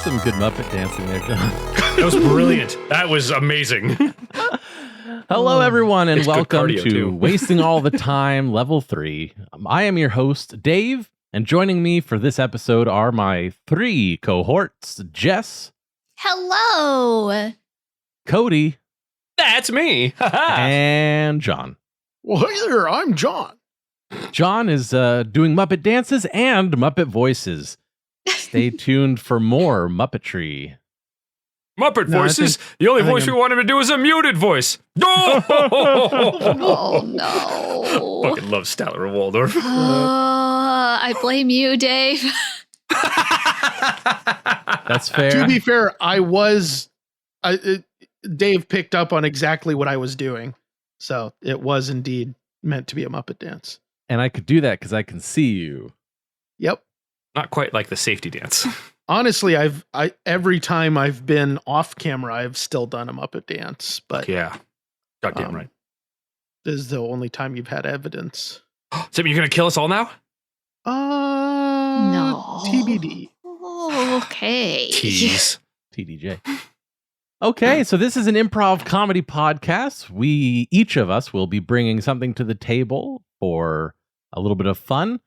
That's some good Muppet dancing there, John. That was brilliant. That was amazing. Hello, everyone, and It's good welcome cardio, to too. Wasting All the Time, Level 3. I am your host, Dave, and joining me for this episode are my three cohorts, Jess, Hello. Cody, That's me. and John. Well, hey there, I'm John. John is doing Muppet dances and Muppet voices. Stay tuned for more Muppetry. Muppet No, I voices. think- The only I think voice we want him to do is a muted voice. No! Oh, no. Fucking love Statler and Waldorf. I blame you, Dave. That's fair. To be fair, Dave picked up on exactly what I was doing. So it was indeed meant to be a Muppet dance. And I could do that because I can see you. Yep. Not quite like the safety dance. Honestly, every time I've been off camera, I've still done a Muppet dance, but Yeah. Goddamn right. this is the only time you've had evidence. Timmy, you're going to kill us all now? No. TBD. Okay. Tease. TDJ. Okay, so this is an improv comedy podcast. Each of us will be bringing something to the table for a little bit of fun.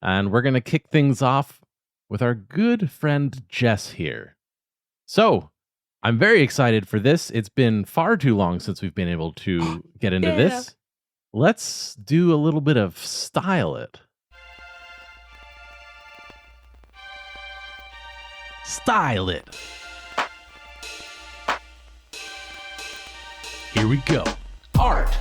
And we're going to kick things off with our good friend Jess here. So, I'm very excited for this. It's been far too long since we've been able to get into this. Let's do a little bit of Style It. Style It. Here we go. Art.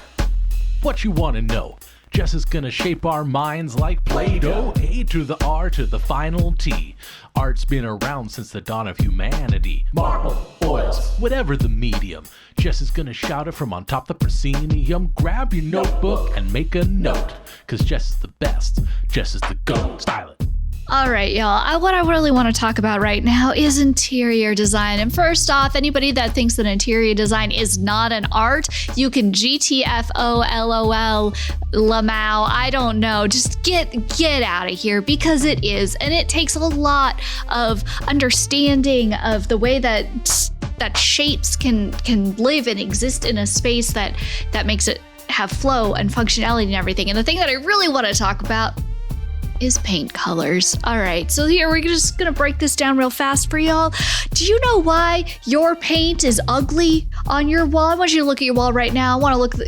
What you want to know? Jess is gonna shape our minds like Play-Doh. A to the R to the final T. Art's been around since the dawn of humanity. Marble, oils, whatever the medium. Jess is gonna shout it from on top the proscenium. Grab your notebook and make a note. Cause Jess is the best. Jess is the GOAT. Style it. All right, y'all. What I really want to talk about right now is interior design. And first off, anybody that thinks that interior design is not an art, you can GTFO, LOL, Lamau, I don't know. Just get out of here because it is. And it takes a lot of understanding of the way that shapes can live and exist in a space that makes it have flow and functionality and everything. And the thing that I really want to talk about is paint colors. All right, so here we're just gonna break this down real fast for y'all. Do you know why your paint is ugly on your wall? I want you to look at your wall right now. I want to look at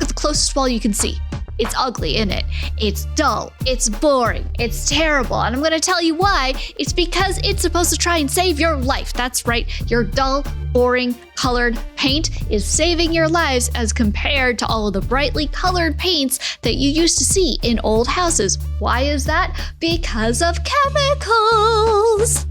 the closest wall you can see. It's ugly, isn't it? It's dull, it's boring, it's terrible. And I'm gonna tell you why. It's because it's supposed to try and save your life. That's right, your dull, boring, colored paint is saving your lives as compared to all of the brightly colored paints that you used to see in old houses. Why is that? Because of chemicals.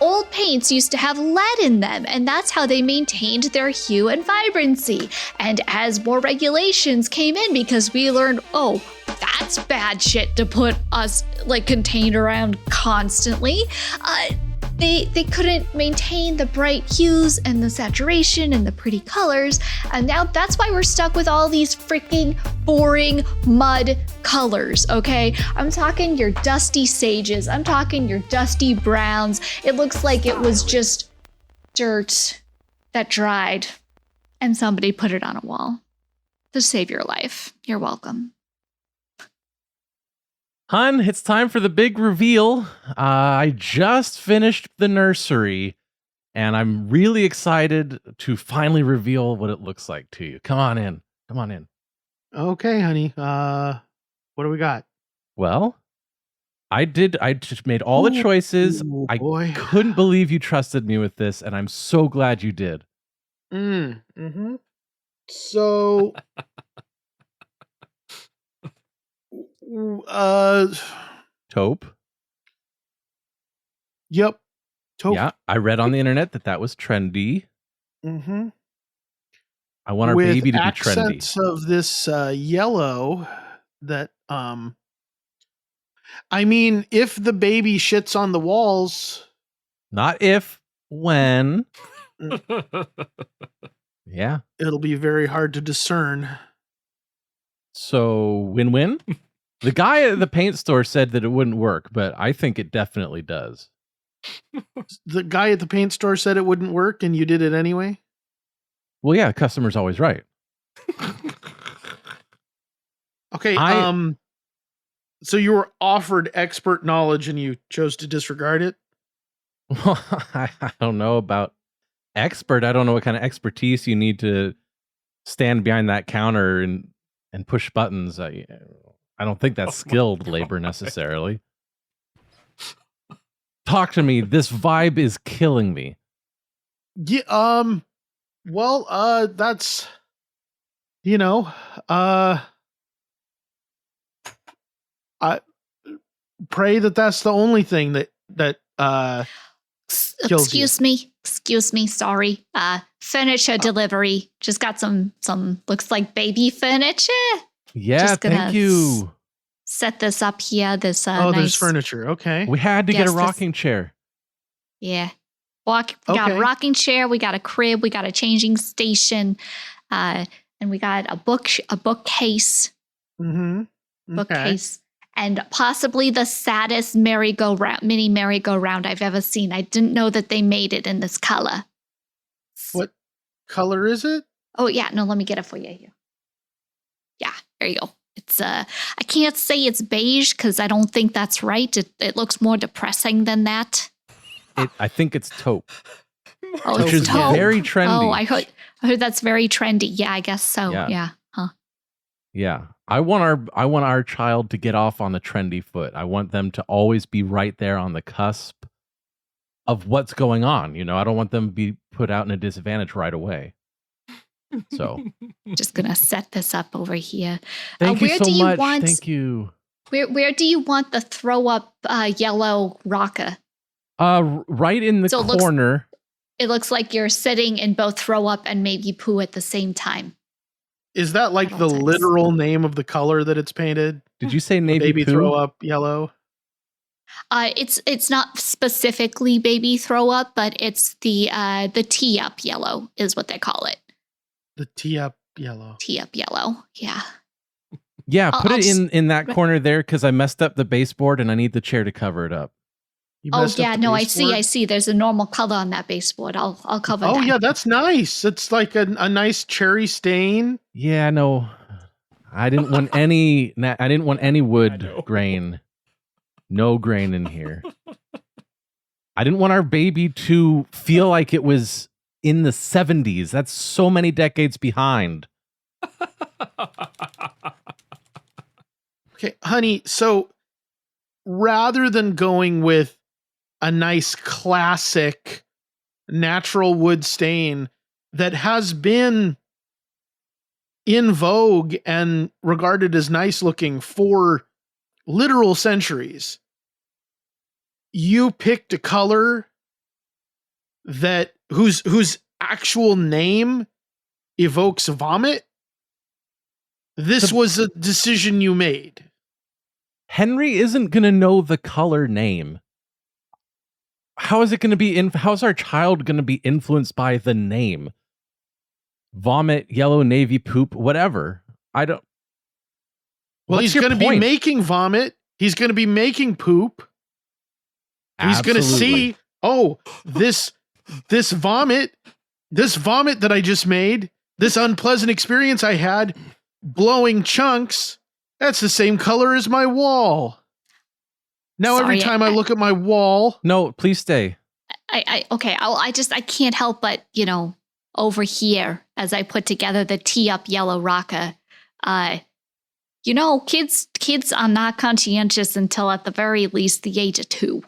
Old paints used to have lead in them, and that's how they maintained their hue and vibrancy. And as more regulations came in, because we learned, oh, that's bad shit to put us contained around constantly, they couldn't maintain the bright hues and the saturation and the pretty colors. And now that's why we're stuck with all these freaking boring mud colors, okay? I'm talking your dusty sages. I'm talking your dusty browns. It looks like it was just dirt that dried and somebody put it on a wall to save your life. You're welcome. Hun, it's time for the big reveal. I just finished the nursery, and I'm really excited to finally reveal what it looks like to you. Come on in. Come on in. Okay, honey. What do we got? Well, I just made all the choices. Ooh, boy. I couldn't believe you trusted me with this, and I'm so glad you did. Mm-hmm. So... Taupe. Yep. Taupe. Yeah, I read on the internet that was trendy. Mm-hmm. I want our With baby to be accents trendy. of this yellow that I mean, if the baby shits on the walls, Not if, when. Yeah. it'll be very hard to discern. So win-win. The guy at the paint store said that it wouldn't work, but I think it definitely does. The guy at the paint store said it wouldn't work, and you did it anyway? Well, yeah, customer's always right. Okay, so you were offered expert knowledge and you chose to disregard it? Well, I don't know about expert. I don't know what kind of expertise you need to stand behind that counter and push buttons. I don't think that's skilled labor necessarily. Talk to me. This vibe is killing me. Yeah, well, that's, I pray that's the only thing that kills you. Excuse me, sorry. Furniture delivery. Just got some looks like baby furniture. Yeah, Just gonna thank you. Set this up here. This there's nice furniture. Okay. We had to get Yes, a rocking chair. Yeah. We got a Okay. rocking chair, we got a crib, we got a changing station, and we got a bookcase, Mm-hmm. bookcase, and possibly the saddest mini merry-go-round I've ever seen. I didn't know that they made it in this color. What color is it? Oh yeah, no, let me get it for you here. Yeah, there you go. It's I can't say it's beige because I don't think that's right. It looks more depressing than that. I think it's taupe, Oh, which it's is taupe. very trendy. Oh, I heard that's very trendy. Yeah, I guess so. Yeah. Yeah. Huh. Yeah. I want our child to get off on the trendy foot. I want them to always be right there on the cusp of what's going on. I don't want them to be put out in a disadvantage right away. So Just gonna set this up over here. thank you where so do you much. want- Thank you. Where do you want the throw up yellow rocker? Right in the So it looks- corner. It looks like you're sitting in both throw up and maybe poo at the same time. Is that like the Sometimes. literal name of the color that it's painted? Did you say navy Baby poo? throw up yellow. It's not specifically baby throw up, but it's the tee up yellow is what they call it. The tee up yellow. Tee up yellow. Yeah. Yeah, I'll- put I'll it just- in that corner there because I messed up the baseboard and I need the chair to cover it up. You Oh messed up yeah, the no, I baseboard? see. There's a normal color on that baseboard. I'll cover Oh that. yeah, that's nice. It's like a nice cherry stain. Yeah, no. I didn't want any wood know. grain. No grain in here. I didn't want our baby to feel like it was in the 70s. That's so many decades behind. Okay, honey, so rather than going with a nice classic natural wood stain that has been in vogue and regarded as nice looking for literal centuries, you picked a color that whose actual name evokes vomit. This was a decision you made. Henry isn't going to know the color name. How is it going to be how's our child going to be influenced by the name? Vomit, yellow, navy, poop, whatever. I don't. Well, What's he's your going to be point? making vomit. He's going to be making poop. He's going to Absolutely. see, oh, this vomit that I just made, this unpleasant experience I had, blowing chunks, that's the same color as my wall. Now every Sorry, time I look at my wall, No, please stay. I can't help but, over here as I put together the tee up yellow rocker, kids are not conscientious until at the very least the age of 2.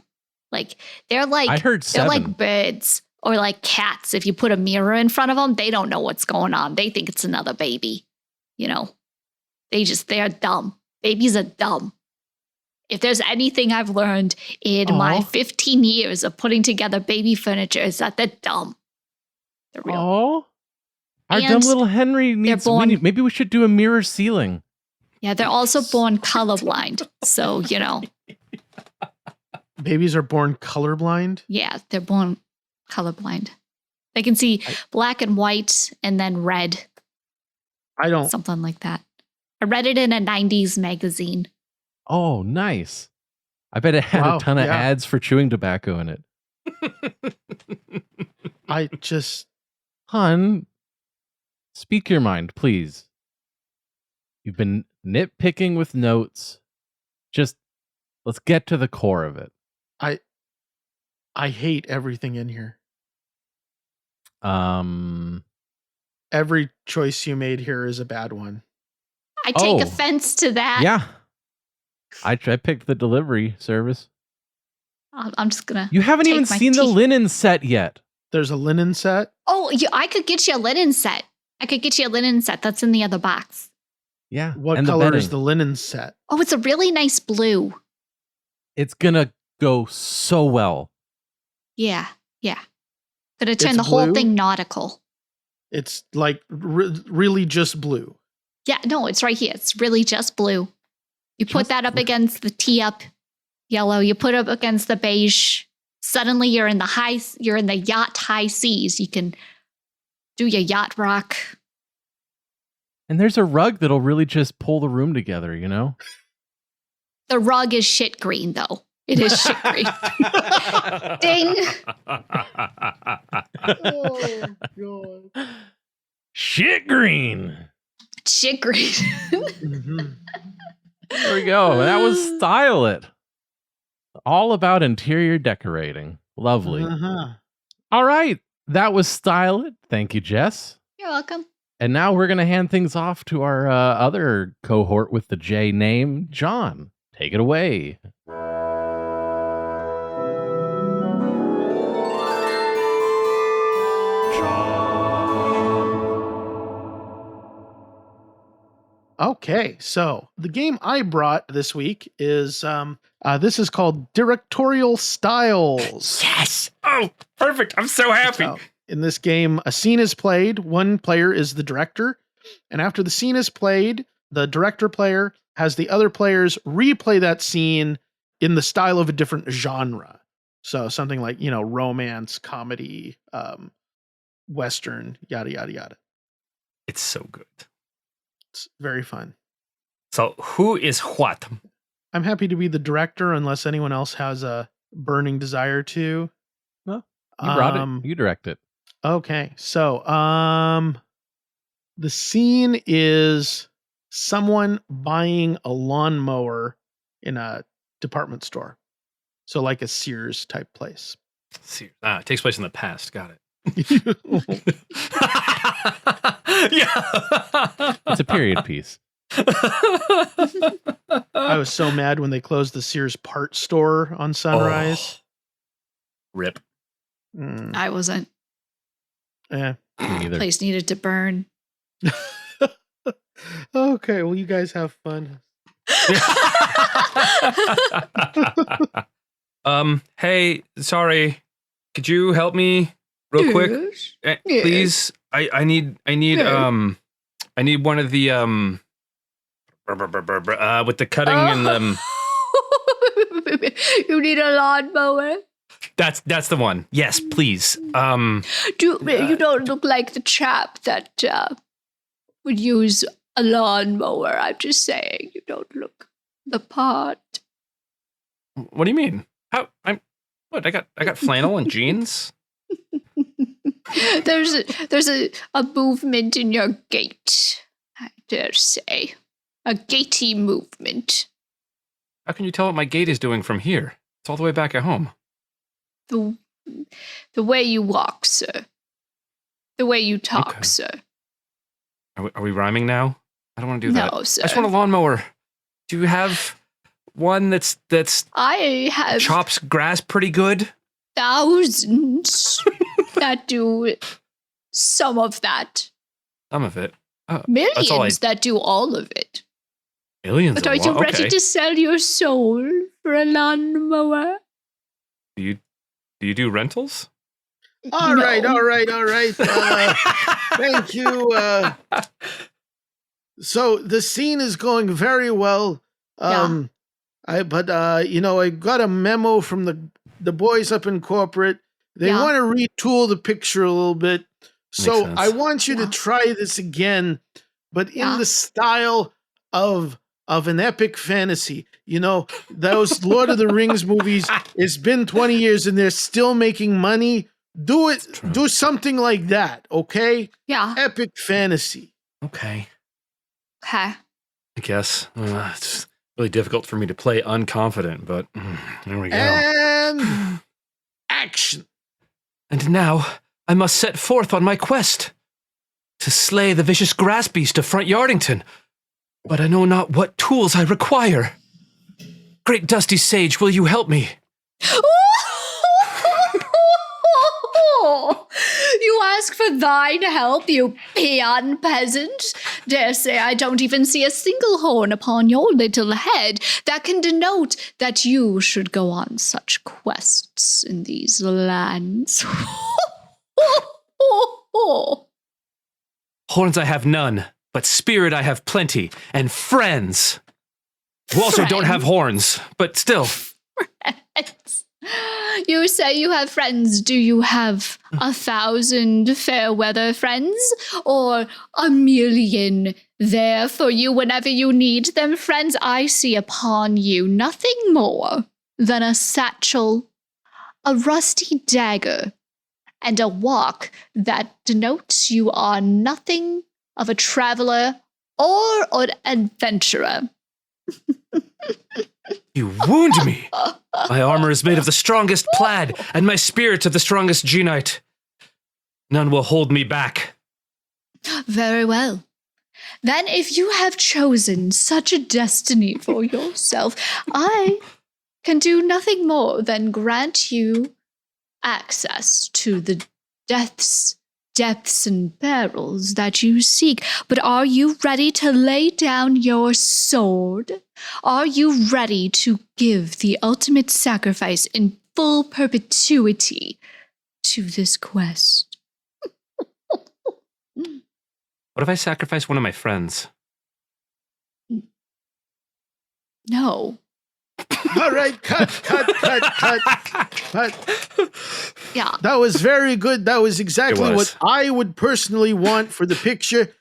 Like they're like I heard they're 7. like birds or like cats. If you put a mirror in front of them, they don't know what's going on. They think it's another baby. They're dumb. Babies are dumb. If there's anything I've learned in my Aw. 15 years of putting together baby furniture is that they're dumb. They're real. Oh, our And dumb little Henry needs. born- Maybe we should do a mirror ceiling. Yeah, they're also born colorblind. So, babies are born colorblind. yeah, they're born colorblind. They can see black and white and then red, I don't. something like that. I read it in a 90s magazine. Oh, nice. I bet it had Wow, a ton of yeah. ads for chewing tobacco in it. I just Hun, speak your mind, please. You've been nitpicking with notes. Just let's get to the core of it. I hate everything in here. Um, Every choice you made here is a bad one. I take Oh. offense to that. yeah. I picked the delivery service. I'm just gonna. You haven't Take even my seen the teeth. linen set yet. There's a linen set. Oh, I could get you a linen set. That's in the other box. Yeah. What and color is bedding. the linen set? Oh, it's a really nice blue. It's gonna go so well. Yeah. Gonna turn It's the whole blue? thing nautical. It's like really just blue. Yeah, no, it's right here. It's really just blue. You put Just that up blue. against the tee up yellow. You put it up against the beige. Suddenly you're in the yacht high seas. You can do your yacht rock. And there's a rug that'll really just pull the room together, you know? The rug is shit green though. It is shit green. Ding. Oh god. Shit green. Shit green. Mhm. There we go. That was Style It. All about interior decorating. Lovely. Uh-huh. All right. That was Style It. Thank you, Jess. You're welcome. And now we're going to hand things off to our other cohort with the J name, John. Take it away. Okay, so the game I brought this week is this is called Directorial Styles. Yes. Oh, perfect. I'm so happy. So, in this game, a scene is played. One player is the director, and after the scene is played, the director player has the other players replay that scene in the style of a different genre. So something like, romance, comedy, western, yada yada yada. It's so good. It's very fun. So who is what? I'm happy to be the director unless anyone else has a burning desire to. You brought it. You direct it. Okay. So, the scene is someone buying a lawnmower in a department store. So like a Sears type place. It takes place in the past. Got it. Yeah. It's a period piece. I was so mad when they closed the Sears part store on Sunrise. Rip. Mm, I wasn't. eh. Me neither. Place needed to burn. Okay, well, you guys have fun. Hey, sorry. Could you help me real quick? Yes. Please. I need Yeah. I need one of the with the cutting and You need a lawnmower. that's the one. Yes, please. You don't look like the chap that would use a lawnmower. I'm just saying, you don't look the part. What do you mean? How I got flannel and jeans? There's a movement in your gait, I dare say. A gaity movement. How can you tell what my gait is doing from here? It's all the way back at home. The way you walk, sir. The way you talk, Okay. sir. Are we rhyming now? I don't want to do that. No, sir. I just want a lawnmower. Do you have one that's I have chops grass pretty good? thousands that do some of that. Some of it. That's all Millions that do all of it. Millions. But are you ready okay. to sell your soul for a lawnmower? Do you do rentals? All No. right. Thank you. So the scene is going very well. I got a memo from the boys up in corporate. They Yeah. want to retool the picture a little bit. So sense. I want you to Yeah. try this again, but in Yeah. the style of of an epic fantasy. You know, those Lord of the Rings movies, it's been 20 years and they're still making money. Do it. Do something like that, okay? Yeah. Epic fantasy. Okay. Okay. I guess. It's really difficult for me to play unconfident, but there we go. And action. And now I must set forth on my quest to slay the vicious grass beast of Front Yardington. But I know not what tools I require. Great dusty sage, will you help me? You ask for thine help, you peon peasant. Dare say I don't even see a single horn upon your little head that can denote that you should go on such quests in these lands. Horns I have none, but spirit I have plenty, and friends who also don't have horns, but still. Friends. You say you have friends. Do you have 1,000 fair weather friends? Or 1,000,000 there for you whenever you need them, friends? I see upon you nothing more than a satchel, a rusty dagger, and a walk that denotes you are nothing of a traveler or an adventurer. You wound me. My armor is made of the strongest plaid, and my spirit of the strongest genite. None will hold me back. Very well. Then if you have chosen such a destiny for yourself, I can do nothing more than grant you access to the depths and perils that you seek. But are you ready to lay down your sword? Are you ready to give the ultimate sacrifice in full perpetuity to this quest? What if I sacrifice one of my friends? No. All right, cut. Yeah. That was very good. That was exactly It was. what I would personally want for the picture.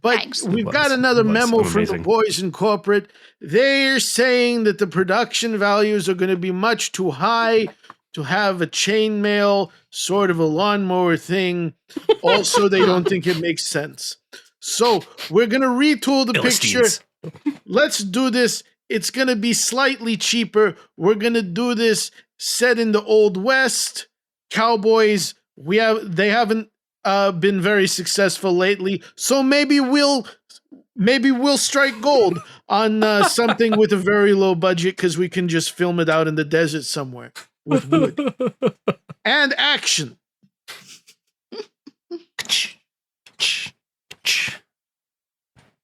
But Thanks. we've It got was. another It was. memo from Amazing. the boys in corporate. They're saying that the production values are going to be much too high to have a chainmail, sort of a lawnmower thing. Also, they don't think it makes sense. So we're going to retool the Philistines. picture. Let's do this. It's going to be slightly cheaper. We're going to do this set in the Old West. Cowboys, they haven't been very successful lately. So maybe we'll strike gold on something with a very low budget because we can just film it out in the desert somewhere with wood. And action.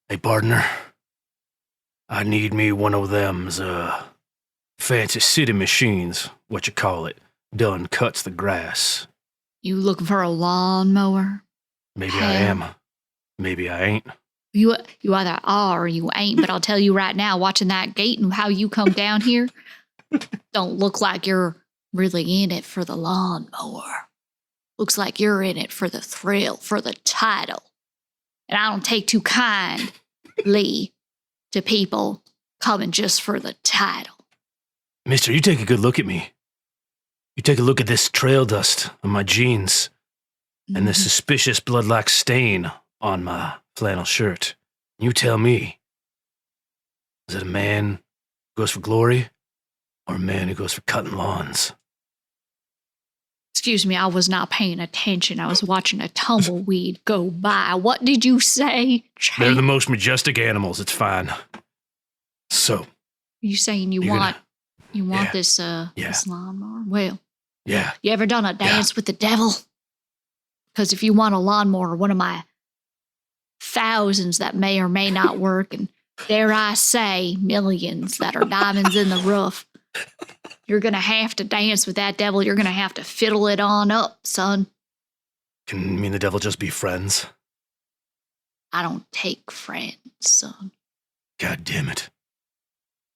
Hey, partner. I need me one of them's fancy city machines, what you call it, done cuts the grass. You looking for a lawnmower? Maybe I am. Maybe I ain't. You either are or you ain't, but I'll tell you right now, watching that gate and how you come down here, don't look like you're really in it for the lawnmower. Looks like you're in it for the thrill, for the title. And I don't take too kindly to people coming just for the title. Mister, you take a good look at me. You take a look at this trail dust on my jeans and this suspicious blood-like stain on my flannel shirt. You tell me, is it a man who goes for glory or a man who goes for cutting lawns? Excuse me, I was not paying attention. I was watching a tumbleweed go by. What did you say? They're the most majestic animals. It's fine. So, You saying you You're want Yeah. this lawnmower? Well, yeah. you ever done a dance with the devil? Because if you want a lawnmower, one of my thousands that may or may not work, and dare I say, millions that are diamonds in the rough, you're going to have to dance with that devil. You're going to have to fiddle it on up, son. Can me and the devil just be friends? I don't take friends, son. God damn it.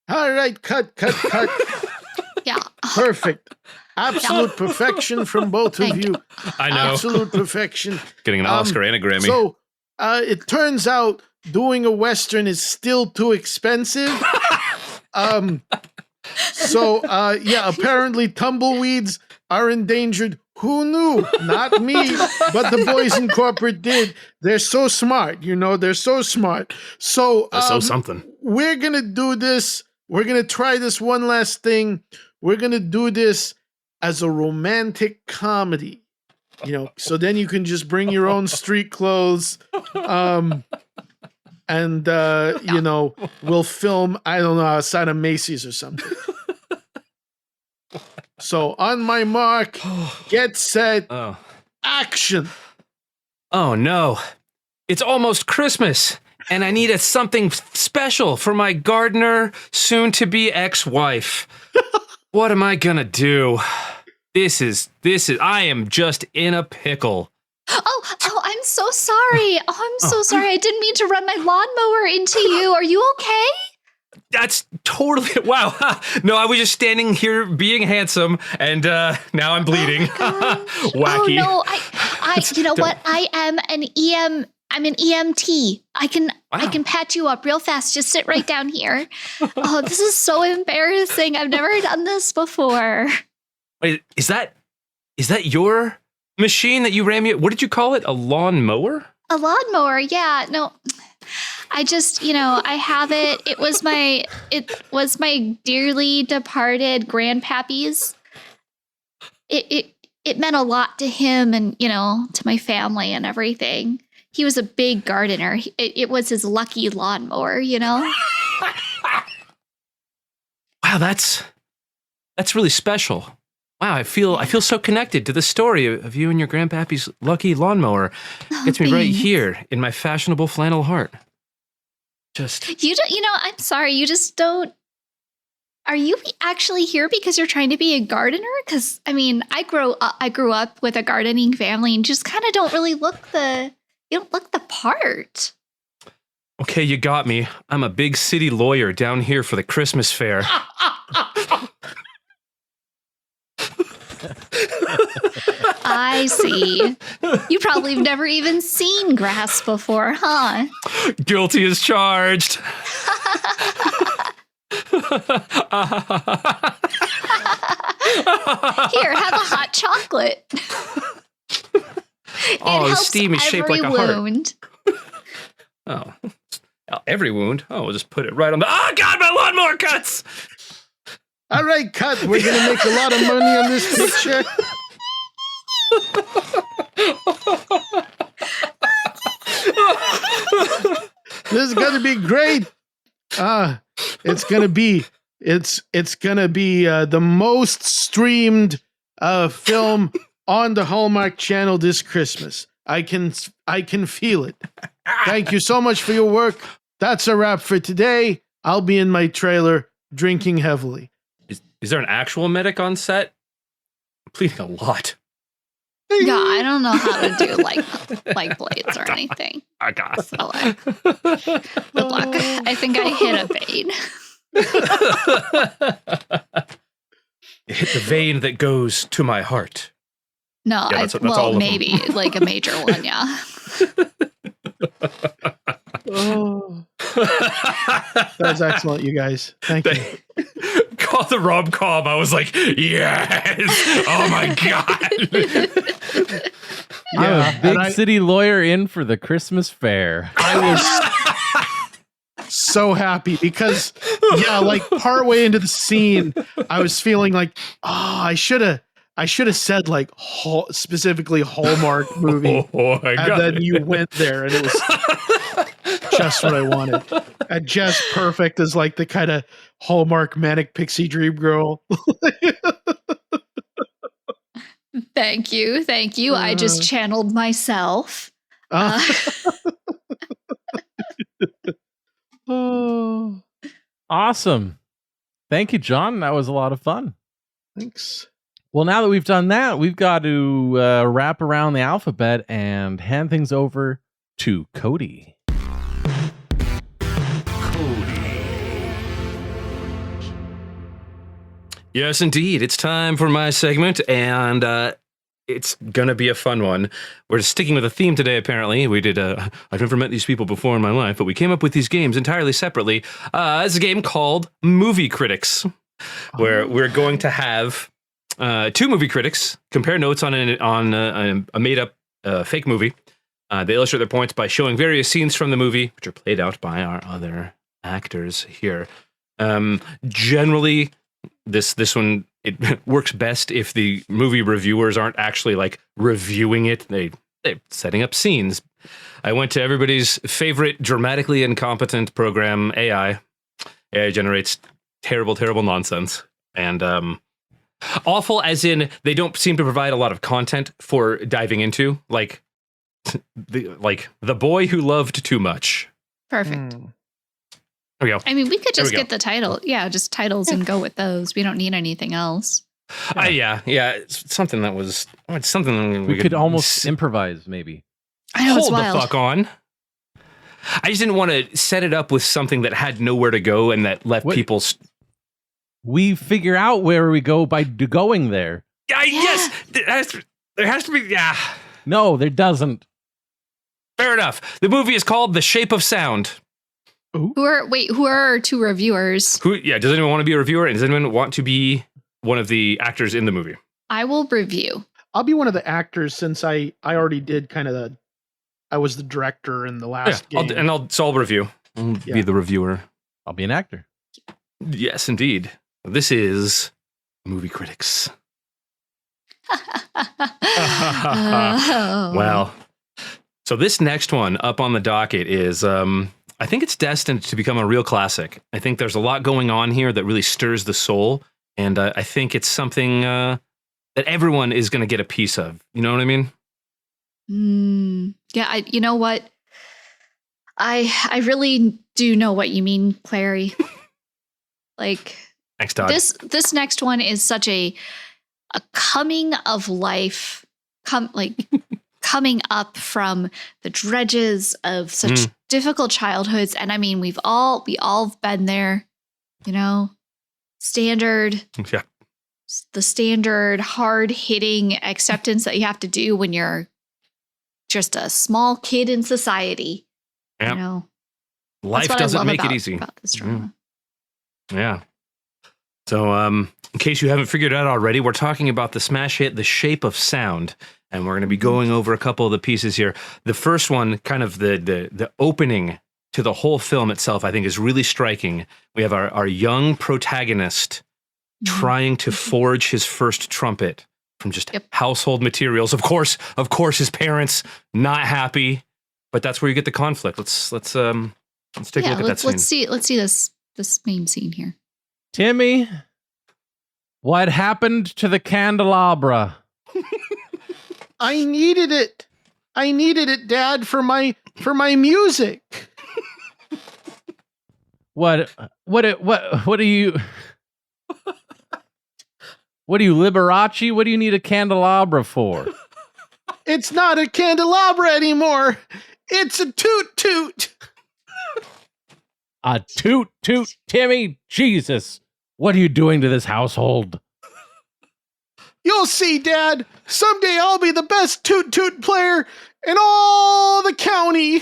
All right, cut. Yeah. Perfect. Absolute perfection from both of Thank you. I know. Absolute perfection. Getting an Oscar and a Grammy. So it turns out doing a Western is still too expensive. Apparently tumbleweeds are endangered. Who knew? Not me, but the boys in corporate did. They're so smart, they're so smart. So, something. We're going to do this. We're going to try this one last thing. We're going to do this as a romantic comedy, so then you can just bring your own street clothes. We'll film, I don't know, outside of Macy's or something. So on my mark, get set, action. Oh no, it's almost Christmas and I needed something special for my gardener, soon to be ex-wife. What am I gonna do? This is, I am just in a pickle. Oh, I'm so sorry. I'm so sorry. I didn't mean to run my lawnmower into you. Are you okay? That's totally, wow. No, I was just standing here being handsome, and now I'm bleeding. Wacky. Oh no, I you know what? I'm an EMT. I can patch you up real fast. Just sit right down here. Oh, this is so embarrassing. I've never done this before. Wait, is that your machine that you ran me? What did you call it? A lawnmower? A lawnmower, yeah. No, I just, I have it. It was my dearly departed grandpappy's. It meant a lot to him and, to my family and everything. He was a big gardener. It was his lucky lawnmower, Wow, that's really special. Wow, I feel so connected to the story of you and your grandpappy's lucky lawnmower. Gets me right here in my fashionable flannel heart. I'm sorry, you just don't. Are you actually here because you're trying to be a gardener? Because I grew up with a gardening family and just kind of don't really you don't look the part. Okay, you got me. I'm a big city lawyer down here for the Christmas fair. I see. You probably have never even seen grass before, huh? Guilty as charged. Here, have a hot chocolate. The steam is shaped like a wound. Heart. Oh, every wound? Oh, we'll just put it right on the... Oh, God, my lawnmower cuts! All right, cut. We're going to make a lot of money on this picture. This is going to be great. It's going to be the most streamed film on the Hallmark Channel this Christmas. I can feel it. Thank you so much for your work. That's a wrap for today. I'll be in my trailer drinking heavily. Is there an actual medic on set? I'm bleeding a lot. Yeah, I don't know how to do like blades or anything. I got it. So, good luck. I think I hit a vein. It hit the vein that goes to my heart. No, Yeah, that's all of maybe like a major one, yeah. Oh. That's excellent, you guys. Thank you. Call the rom-com. I was like, yes. Oh my God. I'm a big city lawyer in for the Christmas fair. I was so happy because, partway into the scene, I was feeling like, I should have said specifically Hallmark movie, and then you went there, and it was just what I wanted, and just perfect as the kind of Hallmark manic pixie dream girl. Thank you. I just channeled myself. Awesome. Thank you, John. That was a lot of fun. Thanks. Well, now that we've done that, we've got to wrap around the alphabet and hand things over to Cody. Yes, indeed. It's time for my segment, and it's going to be a fun one. We're sticking with a theme today, apparently. We did, I've never met these people before in my life, but we came up with these games entirely separately. It's a game called Movie Critics, where we're going to have 2 movie critics compare notes on a made-up fake movie. They illustrate their points by showing various scenes from the movie, which are played out by our other actors here. Generally, this one, it works best if the movie reviewers aren't actually like reviewing it. They're setting up scenes. I went to everybody's favorite dramatically incompetent program, AI. AI generates terrible, terrible nonsense. And awful as in they don't seem to provide a lot of content for diving into. Like the boy who loved too much. Perfect. There we go. I mean, we could just get the title. Yeah, just titles and go with those. We don't need anything else. Yeah. It's something that was something we could almost improvise, maybe. I know, it's hold wild. the fuck on. I just didn't want to set it up with something that had nowhere to go and that left people. We figure out where we go by going there. Yes, there has to be. Yeah. No, there doesn't. Fair enough. The movie is called The Shape of Sound. Who are our 2 reviewers? Does anyone want to be a reviewer? And does anyone want to be one of the actors in the movie? I will review. I'll be one of the actors since I already did kind of I was the director in the last game. I'll review. I'll be the reviewer. I'll be an actor. Yes, indeed. This is Movie Critics. Well, so this next one up on the docket is, I think it's destined to become a real classic. I think there's a lot going on here that really stirs the soul, and I think it's something that everyone is going to get a piece of. You know what I mean? Yeah, you know what? I really do know what you mean, Clary. Like, thanks, Todd. This next one is such a coming of life, coming up from the dredges of such difficult childhoods. And I mean, we all been there, you know, the standard hard hitting acceptance that you have to do when you're just a small kid in society. Yep. You know, life doesn't make it easy. About this drama. Yeah. So, in case you haven't figured it out already, we're talking about the smash hit, The Shape of Sound. And we're going to be going over a couple of the pieces here. The first one, kind of the opening to the whole film itself, I think is really striking. We have our young protagonist trying to forge his first trumpet from just household materials. Of course, his parents not happy, but that's where you get the conflict. Let's take a look at that scene. Let's see this main scene here. Timmy, what happened to the candelabra? I needed it. I needed it, Dad, for my music. What are you? What are you, Liberace? What do you need a candelabra for? It's not a candelabra anymore. It's a toot-toot. A toot-toot, Timmy? Jesus. What are you doing to this household? You'll see, Dad. Someday I'll be the best toot-toot player in all the county.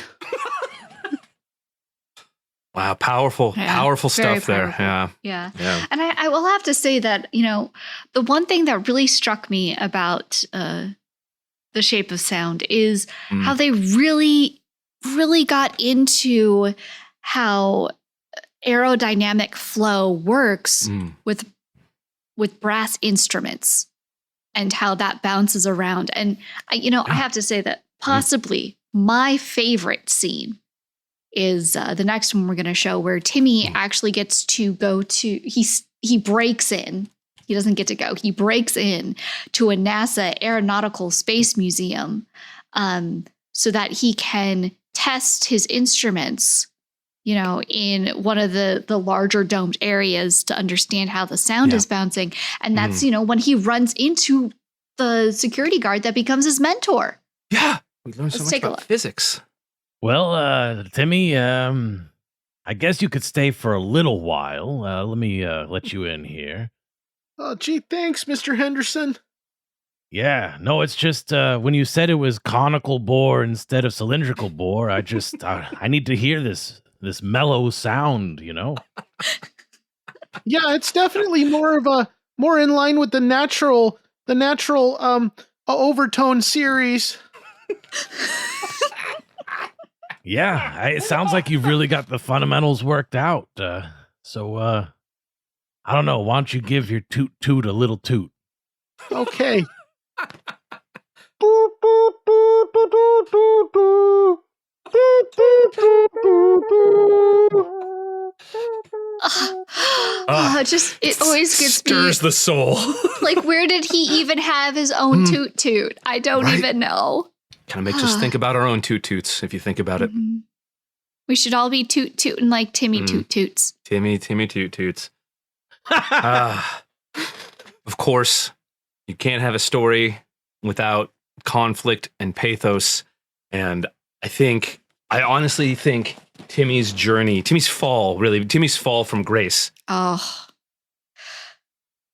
Wow, powerful stuff there. Powerful. Yeah. And I will have to say that, you know, the one thing that really struck me about The Shape of Sound is how they really, really got into how aerodynamic flow works with brass instruments and how that bounces around. And, I have to say that possibly my favorite scene is the next one we're going to show, where Timmy actually gets to go to, he breaks in. He doesn't get to go. He breaks in to a NASA Aeronautical Space Museum so that he can test his instruments, in one of the larger domed areas to understand how the sound is bouncing. And that's, when he runs into the security guard that becomes his mentor. Yeah. We learned so much about physics. Well, Timmy, I guess you could stay for a little while. Let me let you in here. Oh, gee, thanks, Mr. Henderson. Yeah, no, it's just when you said it was conical bore instead of cylindrical bore, I just I need to hear this mellow sound, you know. Yeah, it's definitely more in line with the natural overtone series. Yeah, it sounds like you've really got the fundamentals worked out. So I don't know. Why don't you give your toot-toot a little toot? Okay. It always gets stirs the soul. Like, where did he even have his own toot-toot? I don't even know. Kind of makes us think about our own toot-toots, if you think about it. We should all be toot-tootin' like Timmy Toot-Toots. Timmy Toot-Toots. Of course, you can't have a story without conflict and pathos. And I honestly think Timmy's fall from grace. Oh.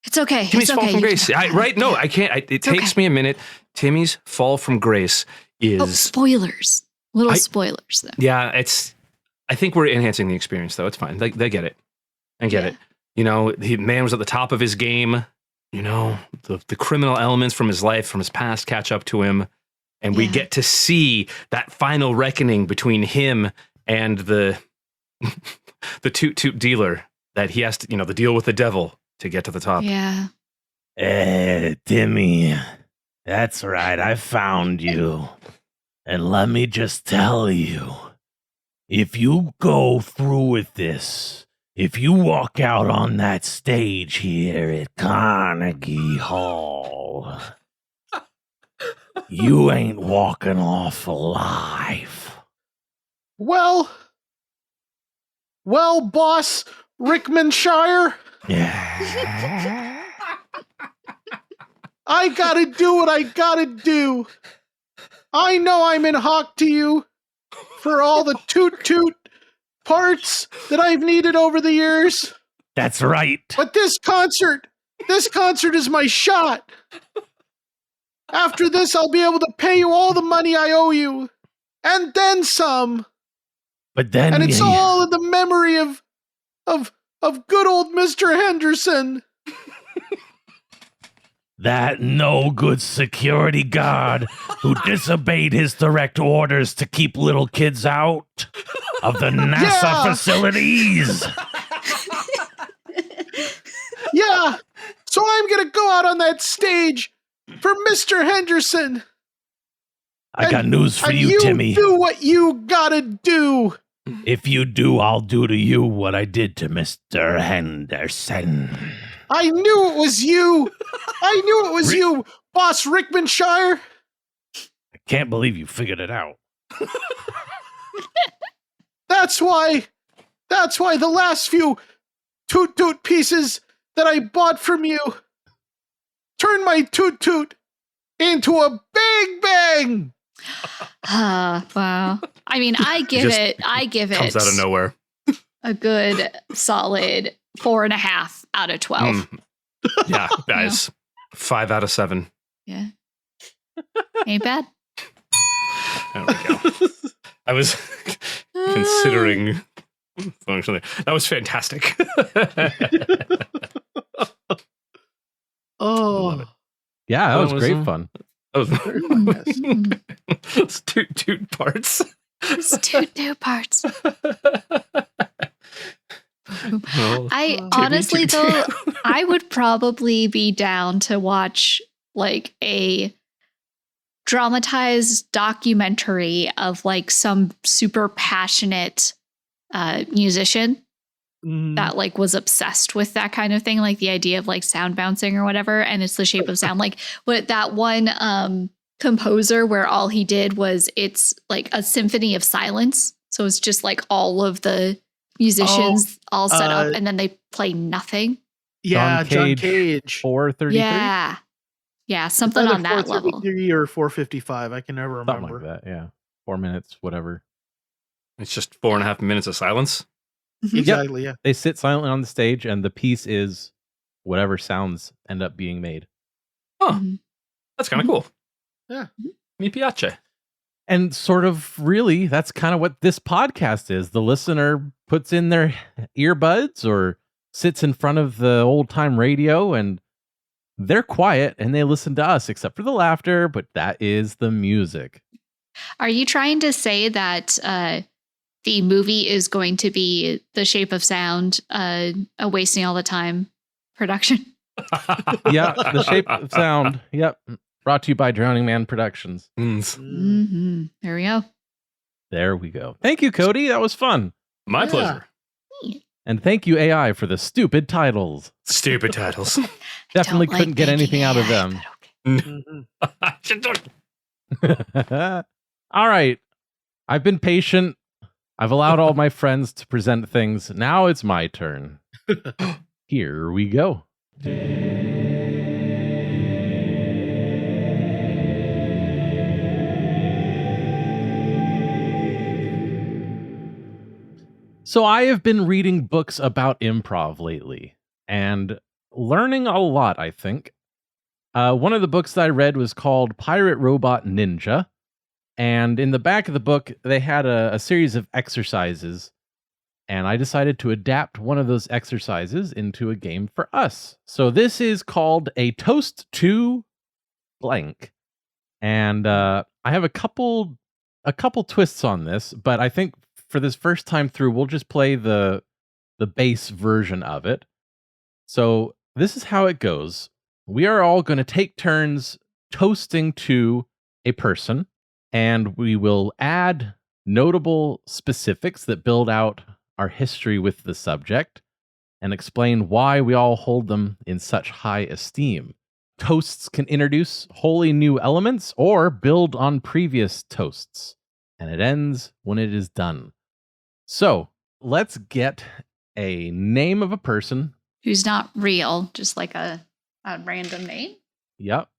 It's okay. Timmy's fall from grace. I can't. It takes me a minute. Timmy's fall from grace is... spoilers. Spoilers, though. Yeah, I think we're enhancing the experience, though. It's fine. They get it. I get it. You know, the man was at the top of his game. You know, the criminal elements from his life, from his past, catch up to him. And we get to see that final reckoning between him and the toot-toot dealer, that he has to, the deal with the devil to get to the top. Yeah. Timmy, that's right. I found you. And let me just tell you, if you go through with this, if you walk out on that stage here at Carnegie Hall, you ain't walking off alive. Well, boss Rickmanshire. Yeah. I gotta do what I gotta do. I know I'm in hock to you for all the toot-toot parts that I've needed over the years. That's right. But this concert is my shot. After this, I'll be able to pay you all the money I owe you. And then some. But then... And it's all in the memory of good old Mr. Henderson. That no-good security guard who disobeyed his direct orders to keep little kids out of the NASA facilities. Yeah, so I'm going to go out on that stage for Mr. Henderson. I got news for you, Timmy. Do what you gotta do. If you do, I'll do to you what I did to Mr. Henderson. I knew it was you. You, Boss Rickmanshire. I can't believe you figured it out. That's why the last few toot-toot pieces that I bought from you turned my toot-toot into a big bang. Wow. I mean, I give it comes out of nowhere. A good solid 4.5 out of 12. Yeah, guys. 5 out of 7. Yeah. Ain't bad. There we go. I was considering functionally. That was fantastic. Oh. Yeah, that was great fun. That was it's toot parts. It's toot parts. I honestly, though, I would probably be down to watch like a dramatized documentary of like some super passionate musician that like was obsessed with that kind of thing, like the idea of like sound bouncing or whatever, and it's the shape of sound. Like what that one composer where all he did was it's like a symphony of silence. So it's just like all of the musicians all set up and then they play nothing. Yeah, John Cage. 433? Yeah, something on that level. 433 or 455, I can never remember. Something like that, yeah. 4 minutes, whatever. It's just 4.5 minutes of silence? Exactly, yeah. They sit silently on the stage and the piece is whatever sounds end up being made. Huh. That's kind of cool. Yeah. Mi piace. And sort of really, that's kind of what this podcast is. The listener puts in their earbuds or sits in front of the old time radio and they're quiet and they listen to us, except for the laughter, but that is the music. Are you trying to say that the movie is going to be The Shape of Sound, a wasting all the time production? Yeah, The Shape of Sound. Yep. Brought to you by Drowning Man Productions. Mm-hmm. There we go. There we go. Thank you, Cody. That was fun. My pleasure. And thank you, AI, for the stupid titles. Stupid titles. Definitely Don't couldn't like get anything out of AI, them. but okay. Mhm. All right. I've been patient. I've allowed all my friends to present things. Now it's my turn. Here we go. So I have been reading books about improv lately and learning a lot, I think. One of the books that I read was called Pirate Robot Ninja. And in the back of the book, they had a series of exercises. And I decided to adapt one of those exercises into a game for us. So this is called a Toast to Blank. And I have a couple twists on this, but I think for this first time through, we'll just play the base version of it. So this is how it goes. We are all going to take turns toasting to a person, and we will add notable specifics that build out our history with the subject and explain why we all hold them in such high esteem. Toasts can introduce wholly new elements or build on previous toasts, and it ends when it is done. So let's get a name of a person. Who's not real, just like a random name. Yep.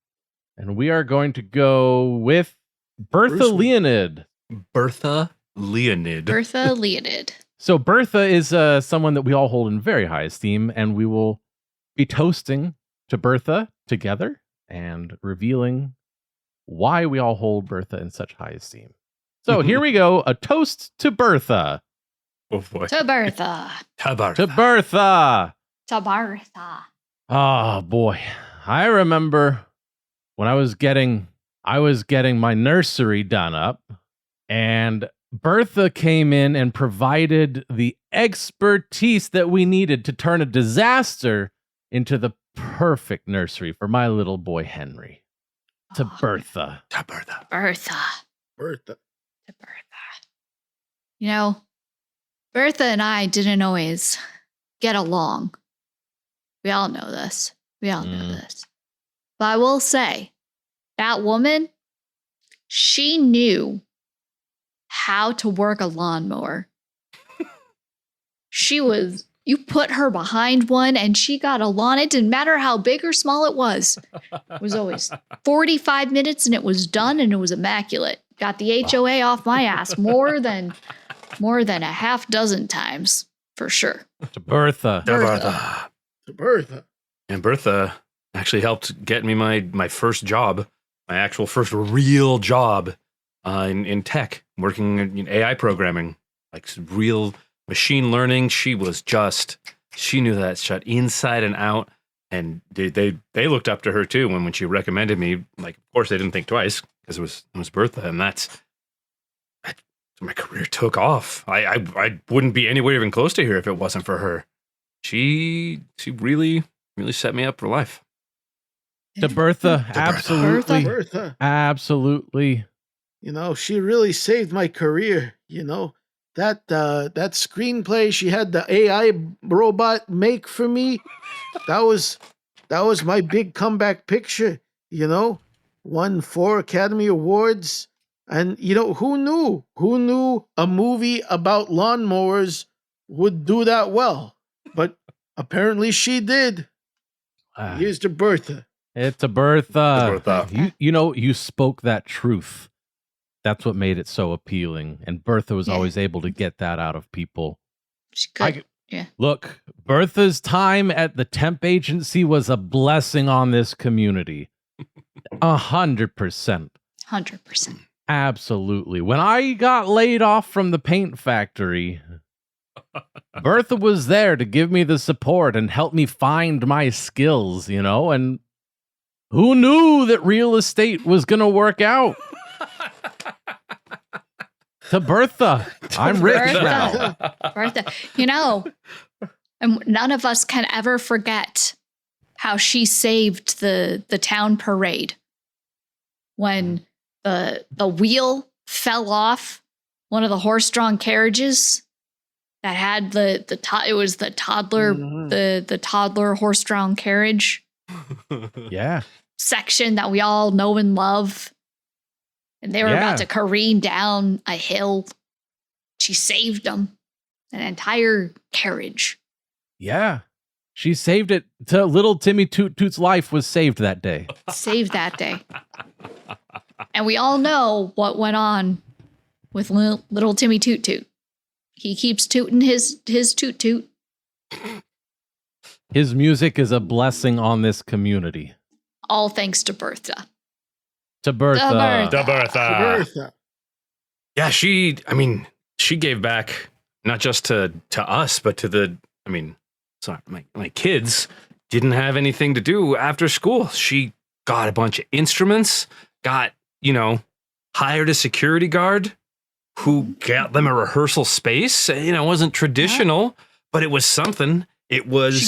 And we are going to go with Bertha Bruce. Leonid. Bertha Leonid. Bertha Leonid. So Bertha is someone that we all hold in very high esteem, and we will be toasting to Bertha together and revealing why we all hold Bertha in such high esteem. So here we go. A toast to Bertha. Oh boy. To Bertha. Tabartha. To Bertha. To Bertha. Oh boy. I remember when I was getting my nursery done up, and Bertha came in and provided the expertise that we needed to turn a disaster into the perfect nursery for my little boy Henry. To Oh, Bertha. Tabartha. Bertha. Bertha. To Bertha. You know, Bertha and I didn't always get along. We all know this. We all know this. But I will say, that woman, she knew how to work a lawnmower. You put her behind one and she got a lawn. It didn't matter how big or small it was. It was always 45 minutes and it was done and it was immaculate. Got the HOA off my ass more than a half dozen times, for sure. To Bertha. Tabartha. To Bertha. And Bertha actually helped get me my first job, my actual first real job in tech, working in AI programming, like real machine learning. She knew that shit inside and out. And they looked up to her too when she recommended me. Like, of course, they didn't think twice because it was Bertha, and my career took off. I wouldn't be anywhere even close to here if it wasn't for her. She really set me up for life. To Bertha. Absolutely. Bertha. Absolutely. You know, she really saved my career. You know, that screenplay she had the AI robot make for me, that was my big comeback picture. You know, won 4 Academy Awards. And, you know, who knew a movie about lawnmowers would do that well? But apparently she did. Here's to Bertha. It's a Bertha. To Bertha. You spoke that truth. That's what made it so appealing. And Bertha was Yeah. always able to get that out of people. She could. Yeah. Look, Bertha's time at the temp agency was a blessing on this community. 100%. 100%. Absolutely. When I got laid off from the paint factory, Bertha was there to give me the support and help me find my skills, and who knew that real estate was going to work out? To Bertha. I'm rich now. Bertha, and none of us can ever forget how she saved the town parade when the wheel fell off one of the horse-drawn carriages that had it was the toddler the toddler horse-drawn carriage Yeah. section that we all know and love, and they were about to careen down a hill. She saved them, an entire carriage. Yeah. She saved it. Little Timmy Toot-Toot's life was saved that day. Saved that day. And we all know what went on with little Timmy Toot-Toot. He keeps tooting his Toot-Toot. His music is a blessing on this community. All thanks to Bertha. To Bertha. To Bertha. Bertha. Yeah, she gave back not just to us, but to my kids didn't have anything to do after school. She got a bunch of instruments, hired a security guard who got them a rehearsal space. It wasn't traditional, but it was something. She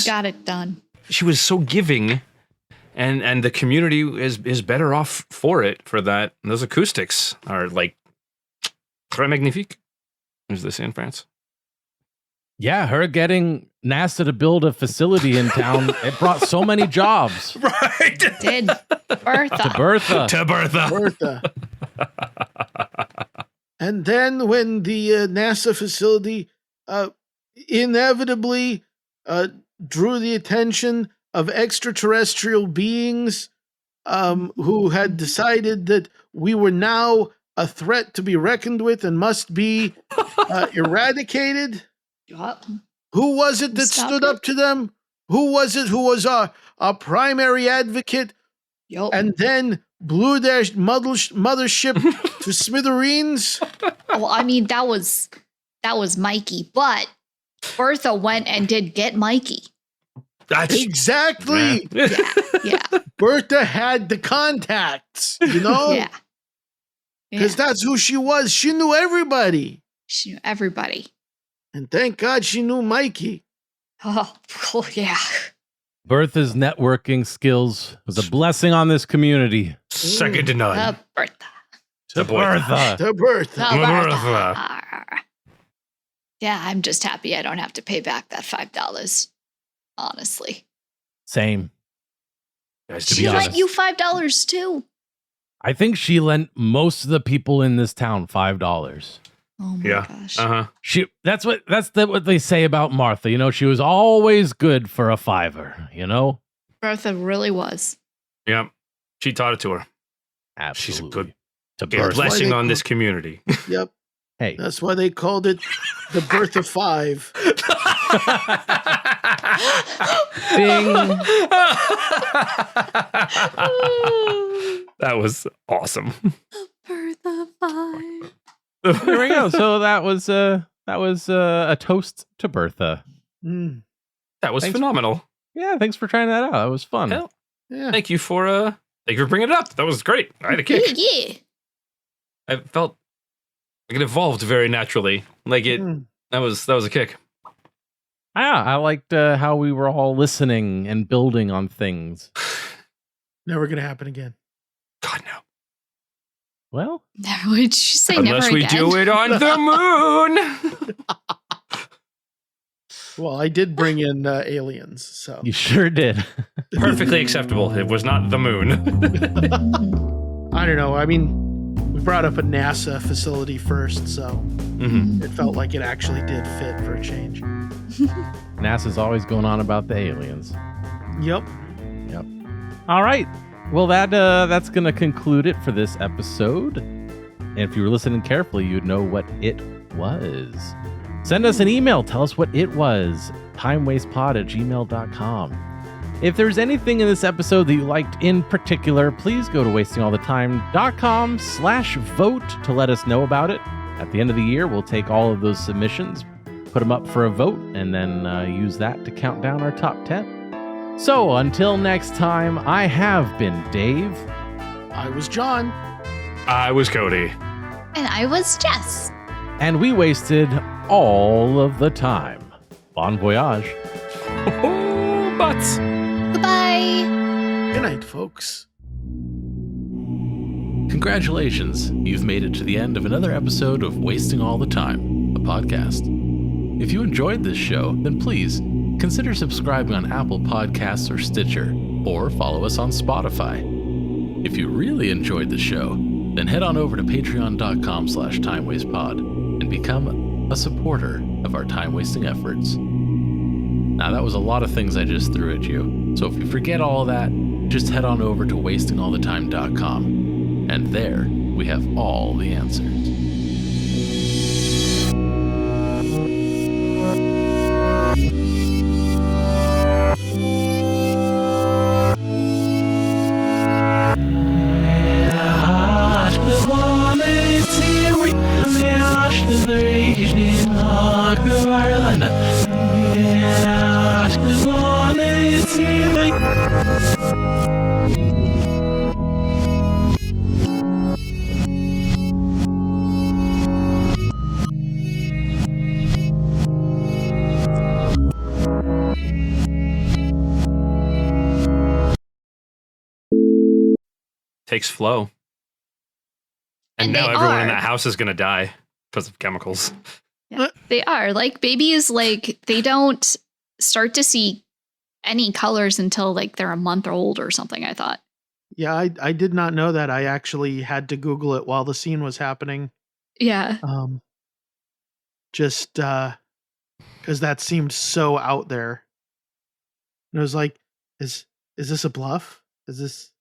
got it done. She was so giving, and the community is better off for that. And those acoustics are like très magnifique, as they say in France. Yeah, her getting NASA to build a facility in town, it brought so many jobs. Right. Did Bertha. To Bertha. To Bertha. Bertha. And then when the NASA facility inevitably drew the attention of extraterrestrial beings who had decided that we were now a threat to be reckoned with and must be eradicated. Yup. Who was it that stood up to them? Who was it who was our primary advocate Yup. and then blew their mothership to smithereens? Well, that was Mikey, but Bertha went and did get Mikey. That's Exactly. Yeah. Bertha had the contacts, Yeah. Because that's who she was. She knew everybody. She knew everybody. And thank God she knew Mikey. Oh, yeah. Bertha's networking skills was a blessing on this community. second to none. Bertha. To Bertha. To Bertha. Bertha. Yeah, I'm just happy I don't have to pay back that $5. Honestly. Same. Guys, to She be lent honest, you $5 too. I think she lent most of the people in this town $5. Oh my Yeah. gosh. That's what they say about Martha. She was always good for a $5. Bertha really was. Yeah. She taught it to her. Absolutely. She's a good To yeah, Bertha. blessing on this community. Yep. Hey. That's why they called it the Bertha 5. Ding. That was awesome. Bertha 5. There we go. So that was a toast to Bertha. Mm. That was Thanks. phenomenal. Yeah, thanks for trying that out. That was fun. Hell, Yeah. thank you for bringing it up. That was great. I had a kick. Yeah. I felt like it evolved very naturally. Like it. Mm. That was a kick. Yeah, I liked how we were all listening and building on things. Never going to happen again. God no. Well, Never, would you say Unless never we again? do it on the moon. Well, I did bring in aliens, so. you sure did. Perfectly acceptable. It was not the moon. I don't know. I mean, we brought up a NASA facility first, so Mm-hmm. it felt like it actually did fit for a change. NASA's always going on about the aliens. Yep. All right. Well, that's going to conclude it for this episode. And if you were listening carefully, you'd know what it was. Send us an email. Tell us what it was. timewastepod@gmail.com. If there's anything in this episode that you liked in particular, please go to wastingallthetime.com/vote to let us know about it. At the end of the year, we'll take all of those submissions, put them up for a vote, and then use that to count down our top 10. So until next time, I have been Dave. I was John. I was Cody. And I was Jess. And we wasted all of the time. Bon voyage. Oh, butts. Goodbye. Good night, folks. Congratulations, you've made it to the end of another episode of Wasting All the Time, a podcast. If you enjoyed this show, then please consider subscribing on Apple Podcasts or Stitcher, or follow us on Spotify. If you really enjoyed the show, then head on over to patreon.com/timewastepod and become a supporter of our time-wasting efforts. Now, that was a lot of things I just threw at you, so if you forget all that, just head on over to wastingallthetime.com, and there we have all the answers. Takes flow. And And now they everyone in are. that house is going to die because of chemicals. Yeah, they are. Like babies, like they don't start to see any colors until like they're a month old or something, I thought. Yeah, I did not know that. I actually had to Google it while the scene was happening. Yeah. Just because that seemed so out there. And I was like, is this a bluff? Is this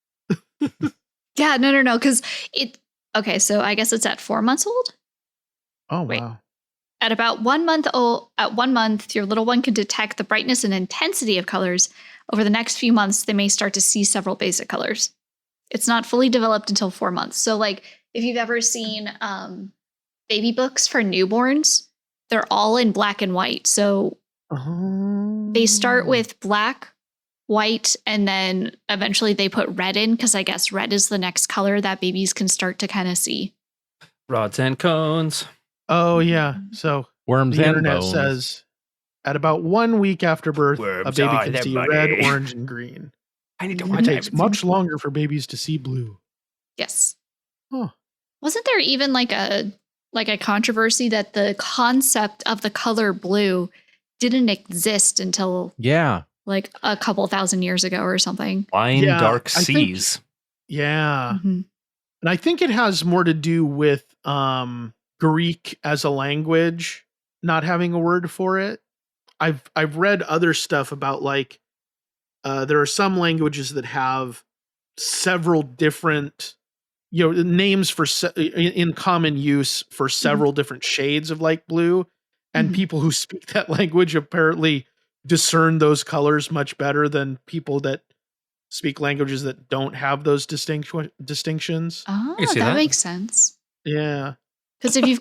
Yeah, no. Because okay, so I guess it's at 4 months old. Oh Wait. wow. At about 1 month old, at 1 month, your little one can detect the brightness and intensity of colors. Over the next few months, they may start to see several basic colors. It's not fully developed until 4 months. So, like, if you've ever seen baby books for newborns, they're all in black and white. So they start with black, white, and then eventually they put red in because I guess red is the next color that babies can start to kind of see. Rods and cones. Oh yeah. So Worms the and internet bones. says at about 1 week after birth, a Worms baby are can the see money. red, orange, and green. I need to It watch takes much longer for babies to see blue. Yes. Huh. Wasn't there even like a controversy that the concept of the color blue didn't exist until Yeah. like a couple thousand years ago or something? Blind Yeah, dark I think- seas. Yeah. Mhm. And I think it has more to do with Greek as a language not having a word for it. I've read other stuff about like there are some languages that have several different names for in common use for several different shades of like blue, and Mhm. people who speak that language apparently discern those colors much better than people that speak languages that don't have those distinctions. Oh, can see that that. makes sense. Yeah. Because if you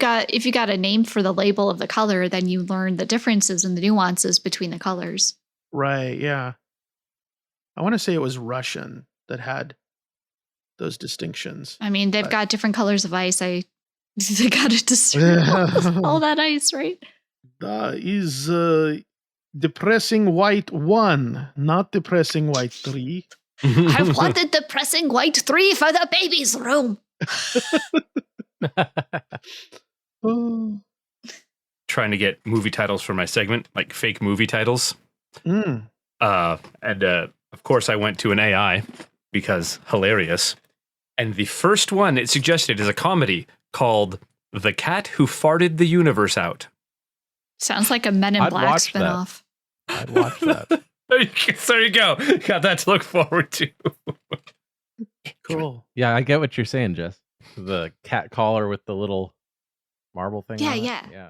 got a name for the label of the color, then you learn the differences and the nuances between the colors. Right, yeah. I want to say it was Russian that had those distinctions. I mean, they've But- got different colors of ice. They got to discern all that ice, right? That is depressing white 1, not depressing white 3. I wanted the pressing white 3 for the baby's room. Oh. Trying to get movie titles for my segment, like fake movie titles. Mm. And of course, I went to an AI because hilarious. And the first one it suggested is a comedy called The Cat Who Farted the Universe Out. Sounds like a Men in I'd Black watch that. spinoff. I'd watch that. There you go. Got that to look forward to. Cool. Yeah, I get what you're saying, Jess. The cat collar with the little marble thing. Yeah, on it. yeah. Yeah.